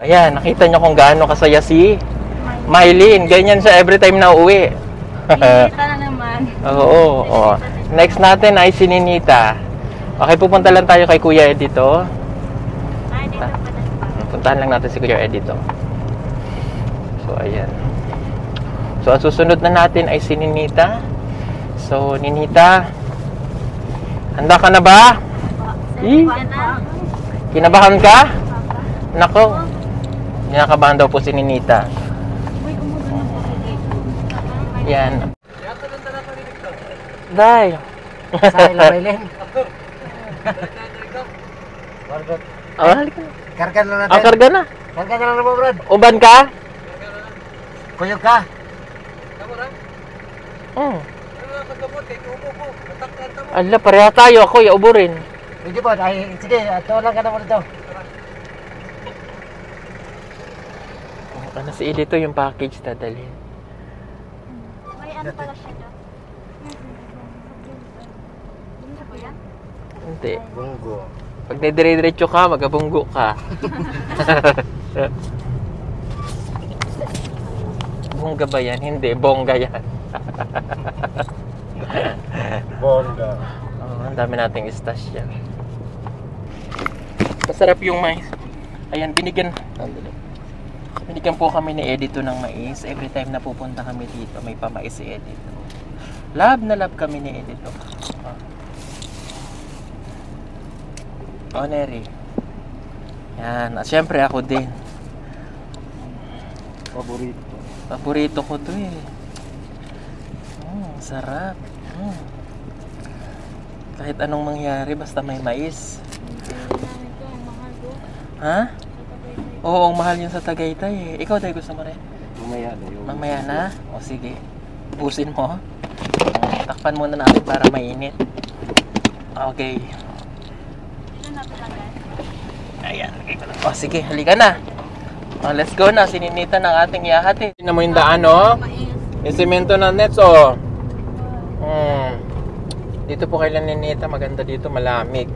Ayan, nakita nyo kung gaano kasaya si Mylene. Ganyan siya every time na uwi. Ninita na naman. Oo, oo. Next natin ay si Ninita. Okay, pupunta lang tayo kay Kuya Ed dito. Ay, dito pa na. Puntahan lang natin si Kuya Ed dito. So, ayan. So, ang susunod na natin ay si Ninita. So, Ninita, handa ka na ba? Kinabahan ka? Nako. Kinakabahan daw po si Ninita. Yan. Day. Say, Mylene. Oh, halika na. Karga na natin. Karga na. Karga na lang mo, Brad. Uban ka? Kuyog ka. Ala, pareha tayo. Ako, yaubo rin. Hindi ba? Ay, sige, tuwalan ka na mo dito. Ano si Ili to yung package dadalhin. May ano pala siya dyan? Bunggo ba yan? Hindi. Bunggo. Pag nadire-diretso ka, magabunggo ka. Bongga ba yan? Hindi, bongga yan. Bongga. Oh, ang dami nating stash yan. Masarap yung mais. Ayan, binigyan po kami ni Edito ng mais. Every time na pupunta kami dito, may pamais si Edito. Love na love kami ni Edito. Oh, Neri. Yan. At syempre ako din. Paborito ko to eh. Sarap. Kahit anong mangyari, basta may mais. Ha? Oo, ang mahal yun sa Tagaytay eh. Ikaw dahil gusto mo rin? Mamaya na? O sige. Busin mo. Takpan muna natin para mainit. Okay. Ayan. O sige, halika na. O, let's go na. Sininita ng ating yahati. Tingnan mo yung daan, o. Yung semento na nets, o. Dito po kay Ninita. Maganda dito. Malamig.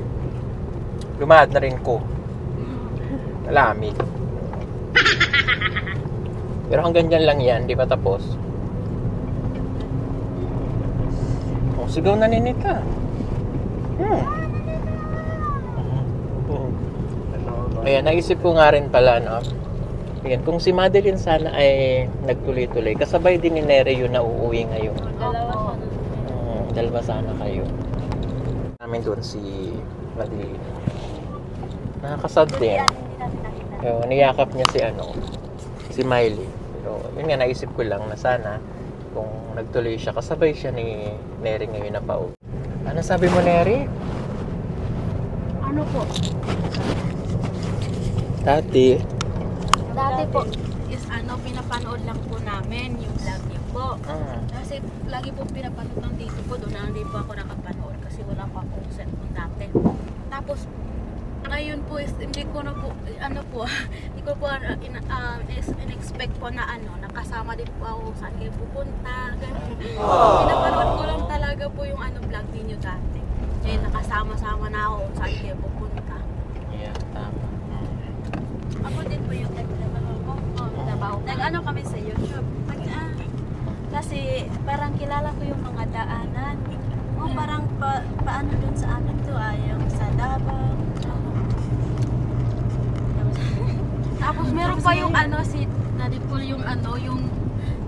Lumahad na rin ko. Malamig. Pero hanggang dyan lang yan. Di ba tapos? O, sigaw na Ninita. Ayan, naisip ko nga rin pala, no? Ayan, kung si Madeline sana ay nagtuloy-tuloy, kasabay din ni Nere yun na uuwi ngayon. Dalawa sana kayo. Namin doon si Madeline. Nakakasad din. So, niyakap niya si Miley. Pero, yun nga, naisip ko lang na sana kung nagtuloy siya, kasabay siya ni Nere ngayon na pauwi. Ano sabi mo, Nere? Ano po? Dati po is pinapanood lang po namin yung vlog niyo po. Kasi lagi po pinapanood ng dito po, doon na hindi po ako nakapanood kasi wala pa akong cellphone dati. Tapos ngayon po is hindi ko na po hindi ko po in-expect po na nakasama din po ako saan kayo pupunta. Pinapanood ko lang talaga po yung vlog niyo dati. Eh nakasama-sama na ako saan kayo pupunta. Yeah, tama. Ako din po yung nag-ano kami sa YouTube. Kasi parang kilala ko yung mga daanan. Parang paano dun sa amin to yung sa Davao. Tapos meron pa yung si Nadipol yung yung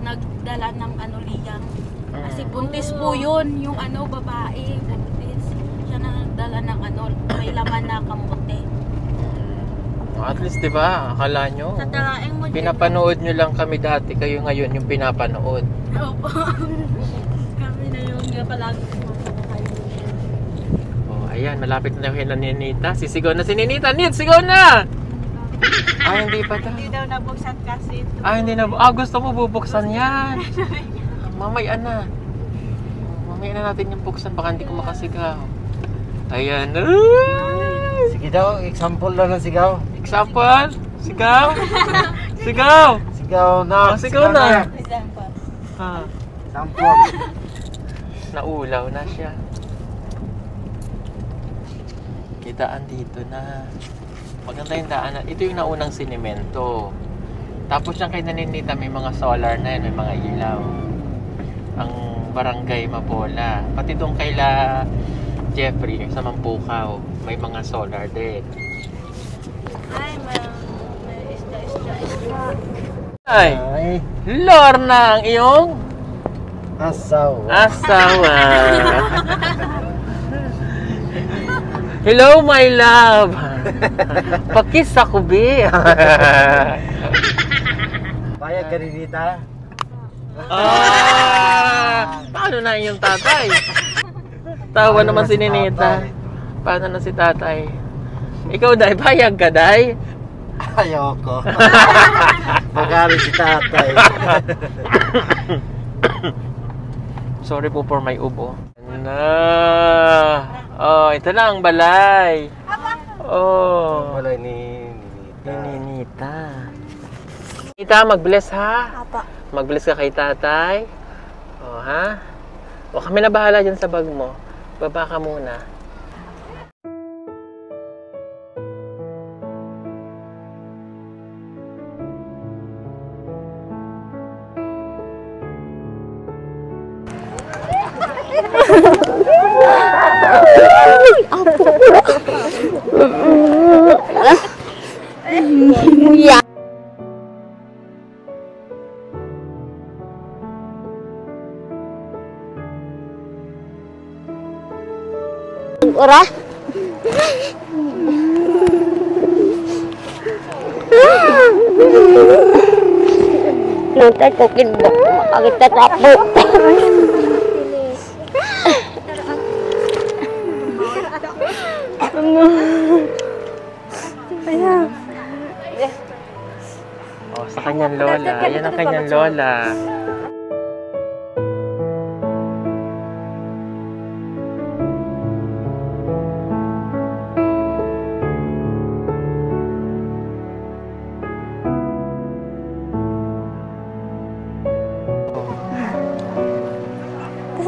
nagdala ng liyang. Kasi buntis po yun, yung babae, buntis. Siya na nagdala ng may laman na kamote. At least, di ba, akala nyo, pinapanood nyo lang kami dati, kayo ngayon yung pinapanood. Opo. Kami na yung palagi ayan, malapit na yung Ninita. Sisigaw na si Ninita. Sigaw na! Hindi pa daw. Hindi daw nabuksan kasi ito. Hindi na. Gusto mo bubuksan yan. Mamaya na. Mamaya na natin yung buksan. Baka hindi ko makasigaw. Ayan. Sige daw, example lang ng sigaw. Example? Sigaw? Sigaw? Sigaw na. Sigaw na. Example. Naulaw na siya. Kitaan dito na. Maganda yung daanan. Ito yung naunang sinimento. Tapos yung kay Naninita may mga solar na yan, may mga ilaw. Ang barangay Mapola. Pati doon kaila Jeffrey sa Mampukaw, may mga solar din. Ay, may isda. Ay, Lorna ang iyong Asawa. asawa. Hello, my love. Pakis ako, be. Payag ka rin, Nita? Paano na yung tatay? Tawa naman si Ninita. Paano na si tatay? Ikaw, Day, payag ka, Day? Ayoko. Magari si tatay. Sorry po for my ubo. Oh, ito na ang balay. Oh. Wala ni Nita. Ninita. Nita, mag-bless ha? Apa. Mag-bless ka kay tatay. Oh, ha? O kami na bahala dyan sa bag mo. Baba ka muna. Ora. Nanti kokin bak kita tapuk. Oh, sa kanyang lola. Yan ang kanyang lola.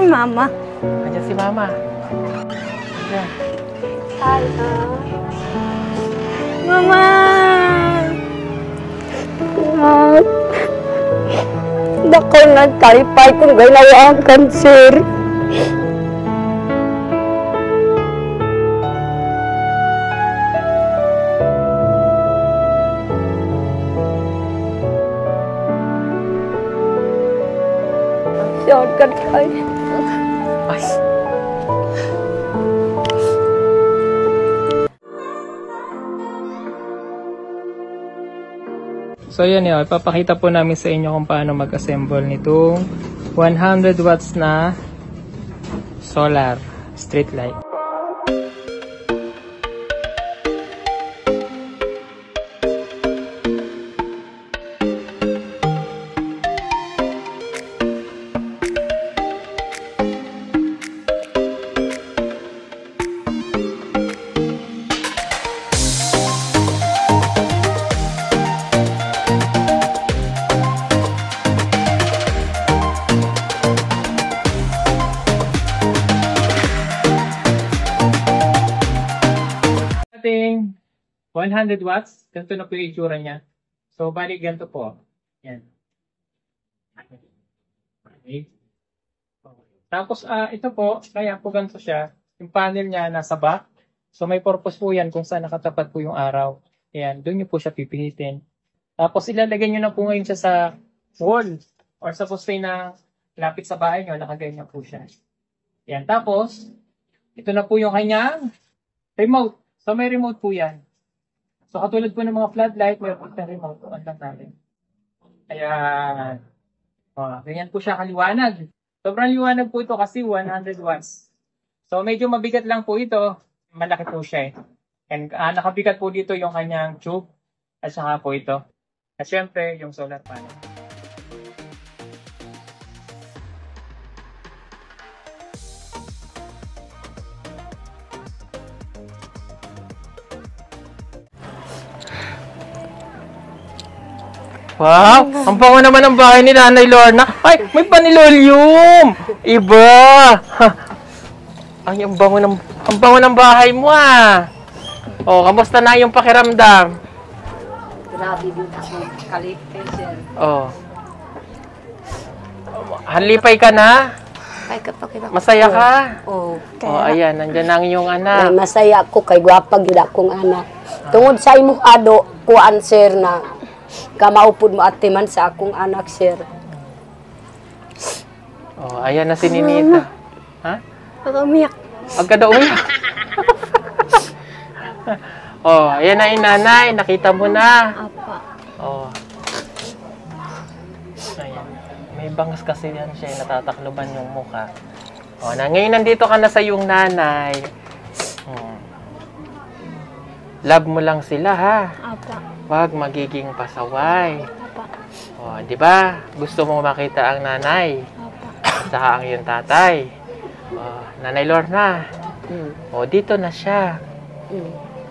Si Mama. Andiyan si Mama. Andiyan. Hi, Mama. Dako na talipay kung ganawa ang cancer. Siya kan kayo. Ay. So yun yun, ipapakita po namin sa inyo kung paano mag-assemble nitong 100 watts na solar street light. Ating 100 watts, ganito na po yung itsura niya. So, bali ganito po. Yan. Okay. Tapos, ito po, kaya po ganito siya. Yung panel niya nasa back. So, may purpose po yan kung saan nakatapat po yung araw. Ayan, doon niyo po siya pipihitin. Tapos, ilalagay niyo na po ngayon siya sa wall or sa poste na lapit sa bahay niyo, nakaganyan po siya. Ayan, tapos, ito na po yung kanyang remote. So, may remote po yan. So, katulad po ng mga floodlight, may remote. On lang natin. Ayan. Ganyan po siya kaliwanag. Sobrang liwanag po ito kasi 100 watts. So, medyo mabigat lang po ito. Malaki po siya eh. And nakabigat po dito yung kanyang tube. At saka po ito. At syempre, yung solar panel. Wow! Ang bango naman ng bahay ni Nanay Lorna. Ay, may panilolium! Iba! Ay, ang bango ng bahay mo ah! Oh, kamusta na yung pakiramdam? Grabe din ako. Kalipin, sir. Oh. Halipay ka na? Kay kapag Masaya ka? Oo. Oh, ayan, nandiyan na ang iyong Ay, anak. masaya ko kay gwapa gyud akong anak. Tungod sa imong ado, kuan sir na kamaupod mo ate man sa akong anak sir. Oh, ayan na si Ninita. Ha? Umiyak. Huwag ka daw umiyak. Oh, ayan na yung nanay. Nakita mo na. Apa. Oh. Ayan. May bangas kasi yan siya. Natatakloban yung mukha. Oh, ngayon nandito ka na sa yung nanay. Hmm. Love mo lang sila, ha? Apa. Huwag magiging pasaway. Apa. Oh, di ba? Gusto mo makita ang nanay. Apa. Saka ang iyong tatay. Oh, Nanay Lorna. Oh, dito na siya.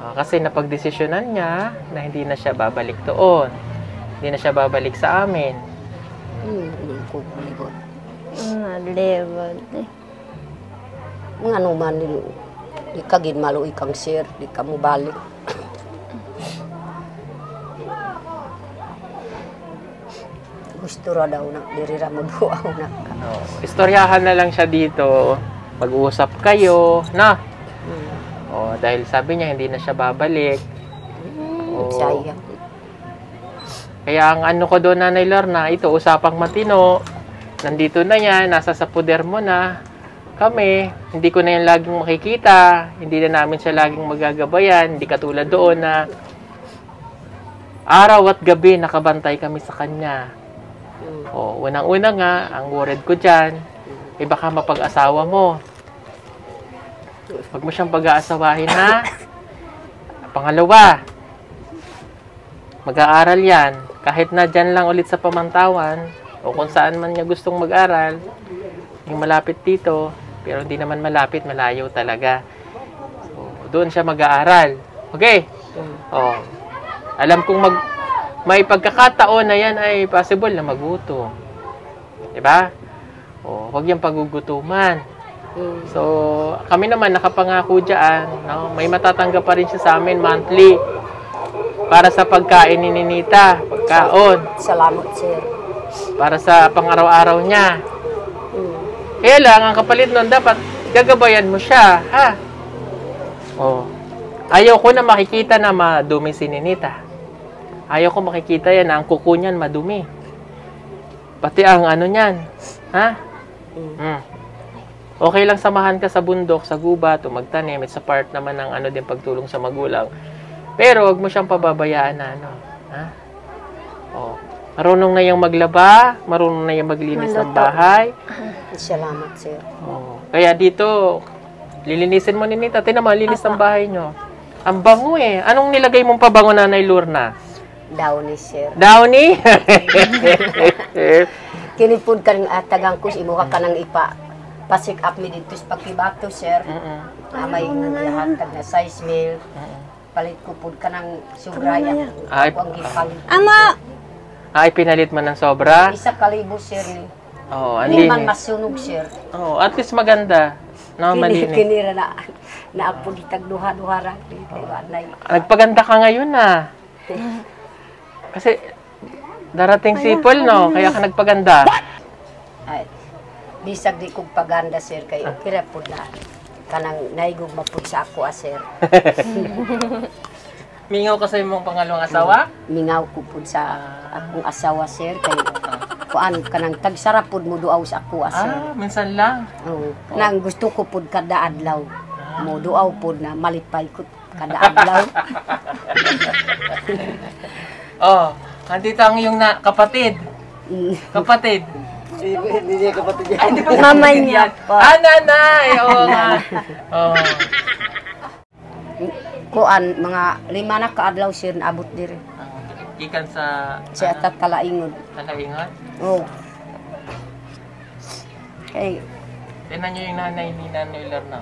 Kasi napagdesisyonan niya na hindi na siya babalik doon. Hindi na siya babalik sa amin. Mga ano man di ka gid maluoy kang sir, di ka mo balik. Gusto ra daw na diri ra mo duaw na ka. Oh, istoryahan na lang siya dito. Mag-uusap kayo, na. Oh, dahil sabi niya hindi na siya babalik. Oh. Sayang. Kaya ang ano ko doon, Nanay Lorna, ito usapang matino. Nandito na yan, nasa sa puder mo na. Kami, hindi ko na yan laging makikita. Hindi na namin siya laging magagabayan. Hindi katulad doon na araw at gabi nakabantay kami sa kanya. O, unang-una nga, ang worried ko dyan, baka mapag-asawa mo. Huwag mo siyang pag-aasawahin, ha? Pangalawa, mag-aaral yan. Kahit na dyan lang ulit sa Pamantawan, o kung saan man niya gustong mag-aral, yung malapit dito, pero hindi naman malapit, malayo talaga. So, doon siya mag-aaral. Okay? O, alam kong may pagkakataon na yan ay possible na magutom. Diba? O, huwag yung pagugutuman. So, kami naman nakapangako dyan, no? May matatanggap pa rin siya sa amin monthly para sa pagkain ni Ninita, pagkaon, Salamat sir. para sa pang-araw-araw niya. Kaya lang, ang kapalit nun, dapat gagabayan mo siya, ha? Oh. Ayaw ko na makikita na madumi si Ninita. Ayaw ko makikita yan na ang kuko niyan madumi. Pati ang ano niyan. Ha? Okay lang samahan ka sa bundok, sa gubat, o magtanim. It's a part naman ng ano din pagtulong sa magulang. Pero wag mo siyang pababayaan na ano. Ha? Oh. Marunong na yung maglaba, marunong na yung maglinis ng bahay. Salamat sir. Oh. Kaya dito, lilinisin mo ni Ninita. Tingnan mo, linis ng bahay nyo. Ang bango eh. Anong nilagay mong pabango, Nanay Lorna? Downy sir. Downy? Kinipod ka rin atagang kus imo ka kanang ipa pasik up mi dito sa pagkibato sir. Na may lahat na size meal. Palit ko pud ka ng sugraya. Ay, Ako ang gipalit. Ay, pinalit mo ng sobra? Isa kalibo sir ni. Oo, ang Hindi man linis. masunog sir. Oo, at least maganda. No, malinis. Kinira na apo ditag duha-duha ra. Nagpaganda ka ngayon na. Kasi darating si Paul, no? Kaya ka nagpaganda. Ay, bisag di kong paganda sir kay okay ra pud na kanang naigog mapud sa ako sir. Mingaw ka sa imong pangalawang asawa? Mingaw ko pud sa akong asawa sir kay kuan kanang tagsara pud mo duaw sa ako sir. Minsan lang. Oo. Nang gusto ko pud kada adlaw. Mo duaw pud na malipay ko kada adlaw. Oh, nandito ang iyong kapatid. Kapatid. Hindi niya kapatid yan. Mama niya po. Nanay! Oo nga. Oh. Kuan mga 5 na ka adlaw sir naabot diri. Ikan sa Sa Talaingod. Talaingon. Oh. Kay Tingnan niyo yung nanay ni Nanay Lorna.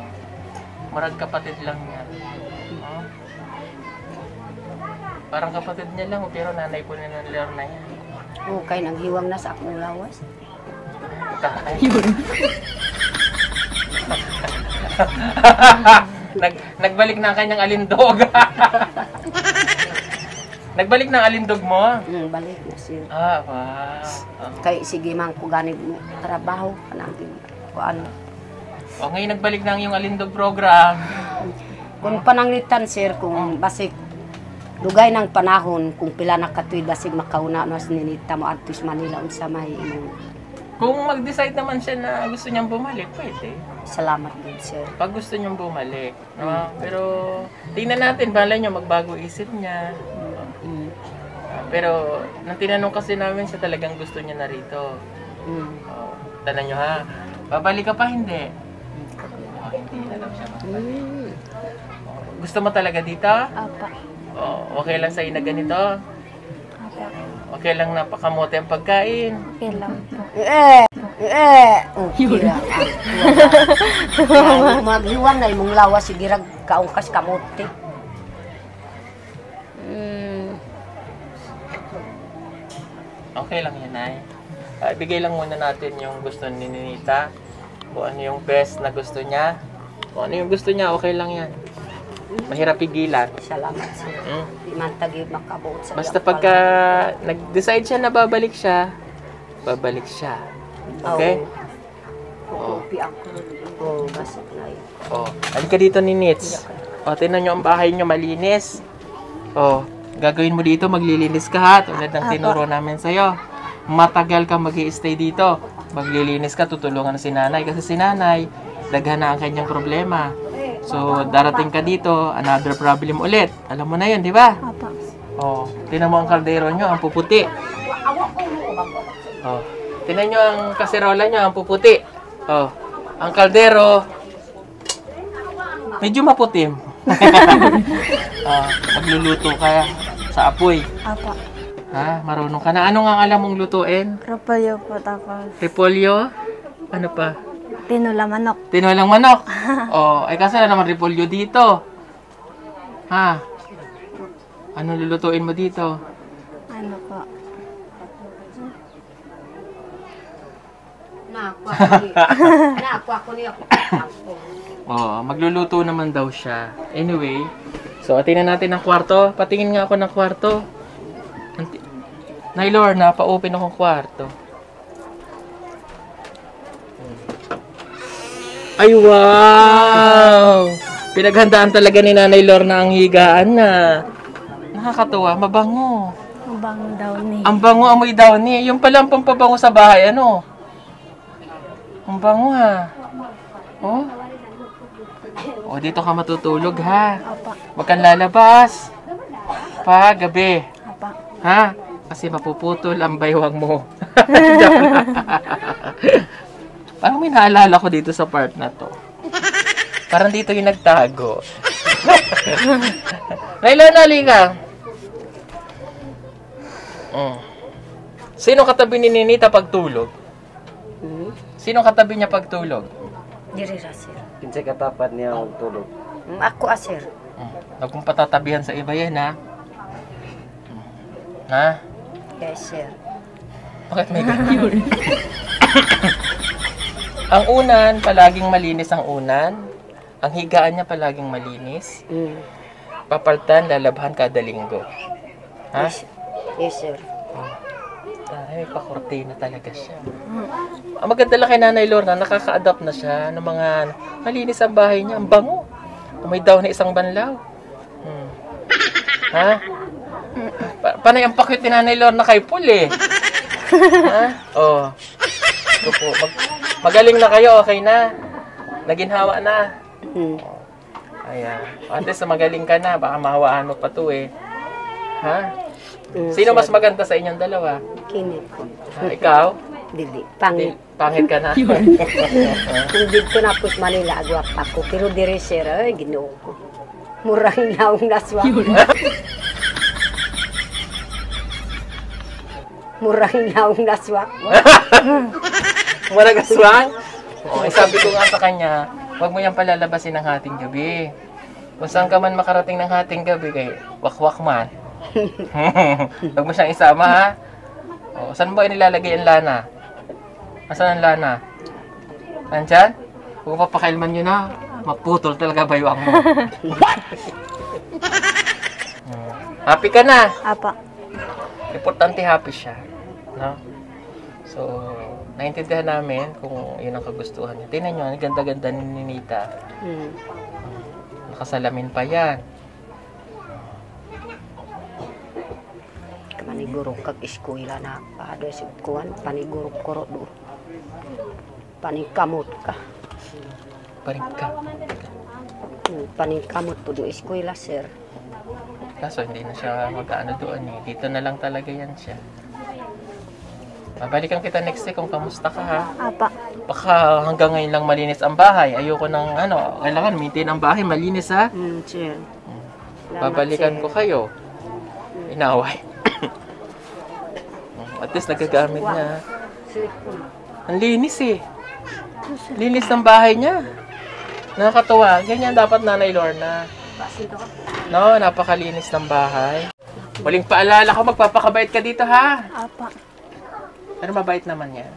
Marag kapatid lang yan. Oh. Parang kapatid niya lang, pero nanay po ni Nanay Lorna yan. oh kay naghiwang na sa akong lawas. Nagbalik na ang kanyang alindog. Nagbalik na ang alindog mo? Balik na sir. Ah, wow. Kay sige man ko gani mo trabaho kanang kuan. O ngayon nagbalik na ang iyong alindog program. Kung pananglitan sir kung basik dugay ng panahon kung pila na katuig basig makauna no sa ninita mo adto sa Manila unsa may imong Kung mag-decide naman siya na gusto niyang bumalik, pwede. salamat gid sir. Pag gusto niyang bumalik. No? Pero tingnan natin, balay niyo magbago isip niya. Pero nang tinanong kasi namin siya talagang gusto niya na rito. Oh, tanong niyo ha, babalik ka pa hindi? Oh, hindi na daw siya. Gusto mo talaga dito? Apa. Oh, okay lang sa'yo na ganito? Apa. Okay lang napakamote ang pagkain? Okay lang po. Maghiwan na imong lawas sige rag kaungkas kamote. Okay lang yan, ay. Bigay lang muna natin yung gusto ni Ninita. Kung ano yung best na gusto niya. Kung ano yung gusto niya, okay lang yan. Mahirap pigilan. Salamat sir. Di man tagi makabuot sa Basta pagka nag-decide siya na babalik siya, babalik siya. Okay? Oo. ako. Oo, basik na yun. Oh, halika dito ni Nits. O, tingnan nyo ang bahay nyo, malinis. O, gagawin mo dito, maglilinis ka ha, tulad ng tinuro namin sa'yo. Matagal ka mag-i-stay dito. Maglilinis ka, tutulungan si nanay. Kasi si nanay, daghan na ang kanyang problema. So, darating ka dito, another problem ulit. Alam mo na yun, di ba? Apa. O, tingnan mo ang kaldero nyo, ang puputi. O, tingnan nyo ang kaserola nyo, ang puputi. O, ang kaldero, medyo maputim. Magluluto ka sa apoy. Apa. Ha? Marunong ka na. Ano nga alam mong lutuin? Repolyo po tapos Repolyo? Ano pa? tinula manok. Tinolang manok. Oh, ay kasi na naman repolyo dito. Ha? Ano lulutuin mo dito? Ano po? Nakuha ko niya. Oh, magluluto naman daw siya. Anyway, so tingnan natin ang kwarto. Patingin nga ako ng kwarto. Nay Lorna, pa-open akong kwarto. Ay, wow! Pinaghandaan talaga ni Nanay Lorna ang higaan na. Nakakatuwa, mabango. Ang bango daw ni. Ang bango, amoy daw ni. Yung pala ang pampabango sa bahay, ano? Ang bango ha. Oh? Oh, dito ka matutulog ha. Apa. Huwag kang lalabas. Pa, gabi. Apa. Ha? Kasi mapuputol ang baywang mo. Parang may naalala ko dito sa part na to. Parang dito yung nagtago. Layla, nali ka. Sino katabi ni Ninita pagtulog? Sino katabi niya pagtulog? Diri ra sir. Kinsay katapat niya magtulog. Ako sir. Huwag mong patatabihan sa iba yan, ha? Ha? Yes sir. Bakit may ganyan? Ang unan, palaging malinis ang unan. Ang higaan niya palaging malinis. Papaltan, lalabhan kada linggo. Ha? Yes sir. Ay, may pakortina talaga siya. Ang maganda lang kay Nanay Lorna, nakaka-adapt na siya ng mga malinis ang bahay niya. Ang bango. May daw na isang banlaw. Ha? Panay ang pakit ni Nanay Lorna kay Paul eh. Ha? Oh. Ito po. Magaling na kayo, okay na. Naginhawa na. Ayan. At least magaling ka na. Baka mahawaan mo pa to eh. Ha? Sino mas maganda sa inyong dalawa? Kini. Ikaw? Dili. Pangit. Pangit ka na. Kung dito na po sa Manila, agwap ako. Pero diri sir, ay ginoo ko. Murang naong naswak. Murang naong naswak. Murang aswang? Okay, sabi ko nga sa kanya, huwag mo yung palalabasin ng hating gabi. Kung saan ka man makarating ng hating gabi, kay wakwak man. Huwag mo siyang isama, ha? O, saan mo inilalagay ang lana? Asan ang lana? Nandyan? Huwag papakailman nyo na. Maputol talaga baywang mo. Happy ka na? Apa. Importante happy siya. No? So, naintindihan namin kung yun ang kagustuhan niya. Tingnan nyo, ang ganda-ganda ni Ninita. Nakasalamin pa yan. Paniguro kag eskwela na ada si kuan paniguro koro do. Paningkamot ka. Paringka. Paningkamot po do eskwela, sir. Kaso hindi na siya mag-ano doon eh. Dito na lang talaga yan siya. Mabalikan kita next week kung kamusta ka ha. Apa. Baka hanggang ngayon lang malinis ang bahay. Ayoko ng ano, kailangan maintain ang bahay, malinis ha. Sir. Babalikan ko kayo. Inaway. At least nagagamit niya. Ang linis eh. Linis ng bahay niya. Nakakatuwa. Ganyan dapat Nanay Lorna. No, napakalinis ng bahay. Muling paalala ko, magpapakabait ka dito ha. Apa. Pero mabait naman yan.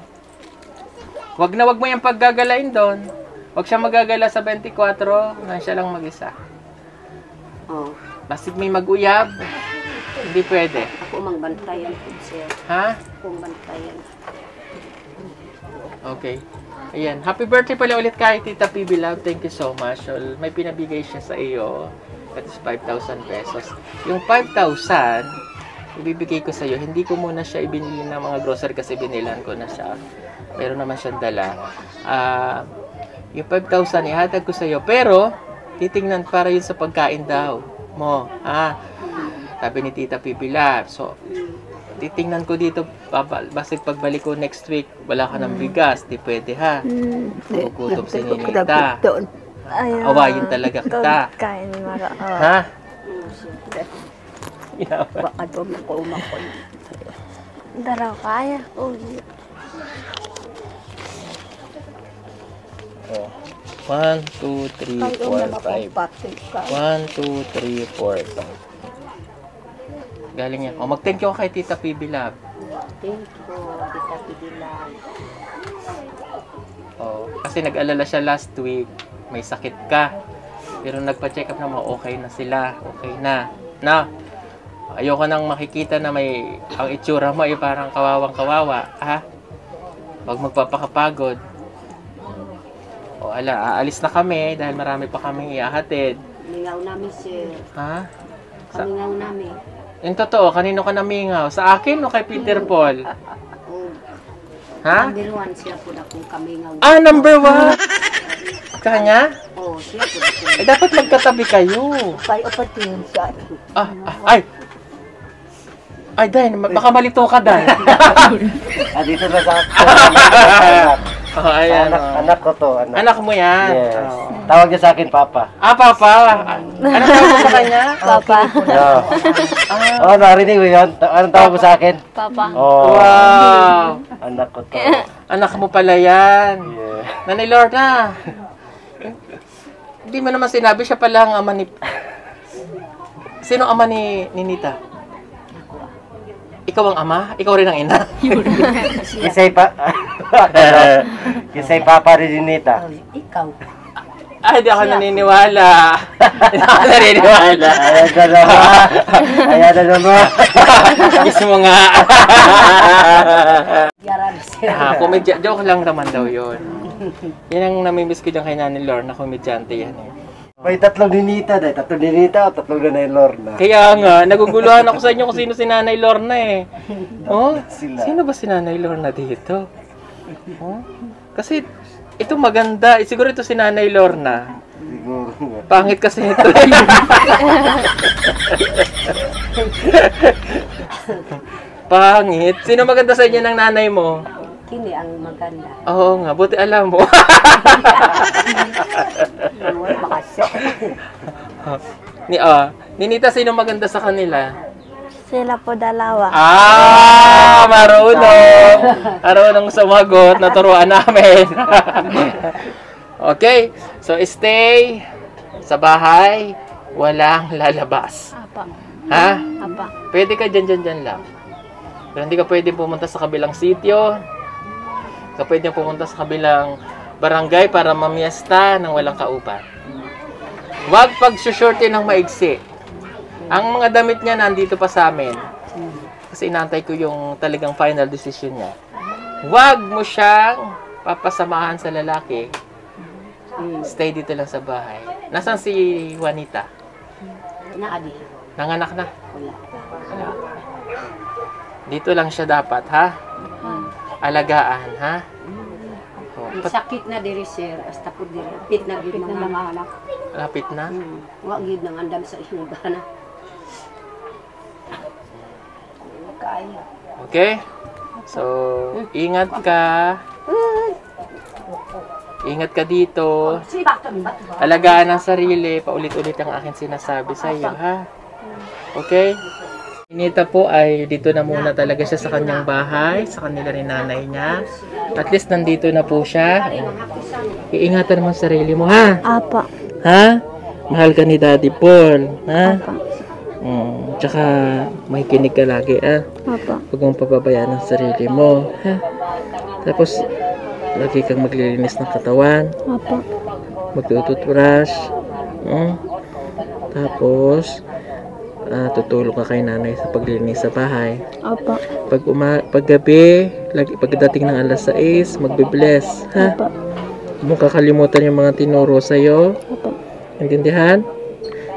Wag na wag mo yung paggagalain doon. Wag siya magagala sa 24 na siya lang mag-isa. Oh, Basta may mag-uyab. Hindi pwede. ako mangbantayan po, sir. Ha? Ako bantayan. Okay. Ayan. Happy birthday pala ulit kay Tita PB Love. Thank you so much. So, may pinabigay siya sa iyo. That is 5,000 pesos. Yung 5,000, ibibigay ko sa iyo. Hindi ko muna siya ibinili ng mga grocery kasi binilan ko na siya. Meron naman siyang dala. Yung 5,000 ihatag ko sa iyo. Pero, titingnan para yun sa pagkain daw mo. Sabi ni Tita PB Love. So, titingnan ko dito, basta pagbalik ko next week, wala ka ng bigas, di pwede ha. Kukutob si Ninita. Awayin talaga kita. Kain mara. Ha? Baka doon ako umakoy. Daraw kaya. Oh. 1, 2, 3, 4, 5. 1, 2, 3, 4, 5. Galing yan. Mag-thank you kay Tita PB Love. Thank you, Tita Pidilan. Kasi nag-alala siya last week. May sakit ka. Pero nagpa-check up naman, okay na sila. Okay na. Na, ayoko nang makikita na may ang itsura mo ay parang kawawang-kawawa. Ha? Huwag magpapakapagod. Aalis na kami dahil marami pa kaming iahatid. Mingaw namin, sir. Ha? Kamingaw namin. Yung totoo, kanino ka namingaw? Sa akin o kay Peter Paul? Ha? Number 1 siya po na kung kamingaw. Number 1! Kanya? Oo, siya po na kung. Dapat magkatabi kayo. Kaya opatin siya. Ay, Day, baka malito ka, Day. Dito na sa Ayan. anak ko to. Anak mo yan. Yes. Tawag niya sa akin, Papa. Papa. Ano tawag mo sa kanya? Papa. Narinig mo yun? Anong tawag mo sa akin? Papa. Wow. Anak ko to. Anak mo pala yan. Yeah. Nanay Lorna. Hindi mo naman sinabi siya pala ang ama ni... Sino ama ni Nita? Ikaw ang ama? Ikaw rin ang ina? Kisay Papa rin Nita. Ikaw. Hindi ako naniniwala. Hindi ako naniniwala. Ayan na naman. Kiss mo nga. Yaran siya. Joke lang naman daw yun. Yan ang namimiss ko dyan kay Nanay Lorna, komedyante yan eh. May tatlong Ninita dahil. Tatlong Ninita o tatlong Nanay Lorna. Kaya nga, naguguluhan ako sa inyo kung sino si Nanay Lorna eh. Sino ba si Nanay Lorna dito? Kasi ito maganda. Siguro ito si Nanay Lorna. Siguro nga. Pangit kasi ito. Pangit. Sino maganda sa inyo ng nanay mo? Kini ang maganda. Oo nga, buti alam mo. Makasya. Ninita, sino maganda sa kanila? Sila po dalawa. Marunong. Marunong sumagot. Naturuan namin. Okay. So, stay sa bahay. Walang lalabas. Apa. Ha? Apa. Pwede ka dyan lang. Pero hindi ka pwede pumunta sa kabilang sityo. Ka pwede pumunta sa kabilang barangay para mamiesta ng walang kaupan. Huwag pag-shorty ng maigsi. Ang mga damit niya nandito pa sa amin. Kasi inaantay ko yung talagang final decision niya. Huwag mo siyang papasamahan sa lalaki. Stay dito lang sa bahay. Nasaan si Juanita? Naadi. Nanganak na? Wala. Wala. Dito lang siya dapat, ha? Alagaan, ha? Oh, Sakit na diri sir, hasta po diri. Pit na gid mga anak. lapit na? Wa gid nang andam sa inyong na. Kaya. Okay? So, ingat ka. Ingat ka dito. Alagaan ang sarili. Paulit-ulit ang aking sinasabi sa iyo, ha? Okay? Inita po ay dito na muna talaga siya sa kanyang bahay, sa kanila ni nanay niya. At least nandito na po siya. Iingatan mo ang sarili mo, ha? Apa. Ha? Mahal ka ni Daddy Paul, ha? Tsaka may kinig ka lagi, ha? Apa. Huwag mong pababayaan ang sarili mo, ha? Tapos, lagi kang maglilinis ng katawan. Apa. Magtututbrush. Tapos, tutulong ka kay nanay sa paglilinis sa bahay. Apa. Paggabi, pagdating ng alas 6, magbe-bless, ha? Apa. Huwag mong kakalimutan yung mga tinuro sa'yo. Apa. Intindihan?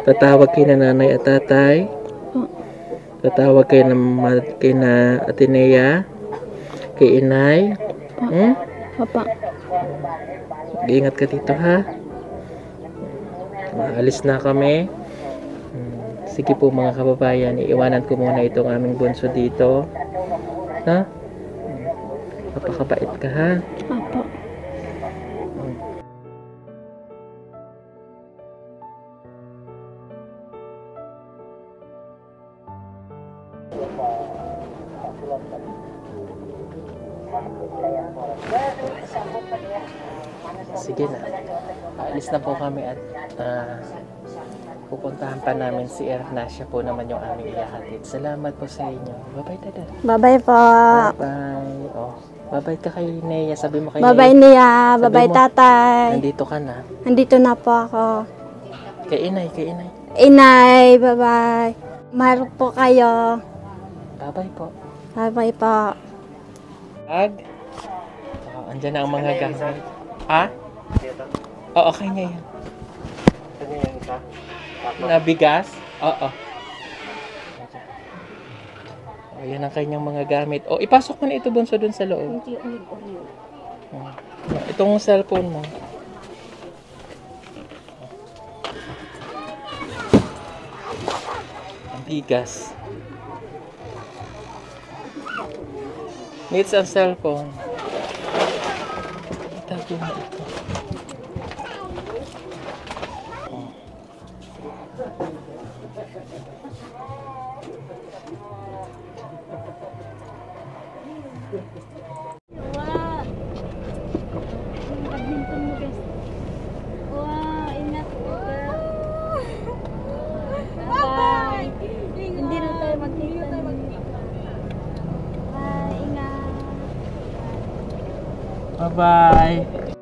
Tatawag kay na nanay at tatay. Tatawag kay na Atenea, kay inay. Apa. Ingat ka dito, ha? Alis na kami. Sige po mga kababayan, iiwanan ko muna itong aming bunso dito. Ha? Napakabait ka, ha? Apa. Sige na. Alis na po kami at pupuntahan pa namin si Erna. Siya po naman yung aming iyahatid. Salamat po sa inyo. Bye-bye, Dada. Bye-bye po. Bye-bye. Oh, bye-bye ka kay Nea. Sabi mo kay Bye-bye niya. Sabi Bye-bye mo, tatay. nandito ka na. Nandito na po ako. Kay inay, kay inay. Inay, bye-bye. Mahal po kayo. Bye-bye po. Bye-bye po. Ag? Oh, andyan na ang mga gamit. Ha? Oo, okay niya yan. Ano yan ka? Nabigas? Oo. O, yan ang kanyang mga gamit. O, ipasok mo na ito bunso dun sa loob. Itong cellphone mo. Ang bigas. Needs ang cellphone. Itago na ito. Ingat po ka. Bye. Hindi na tayo magkita. Bye, ingat. Bye-bye.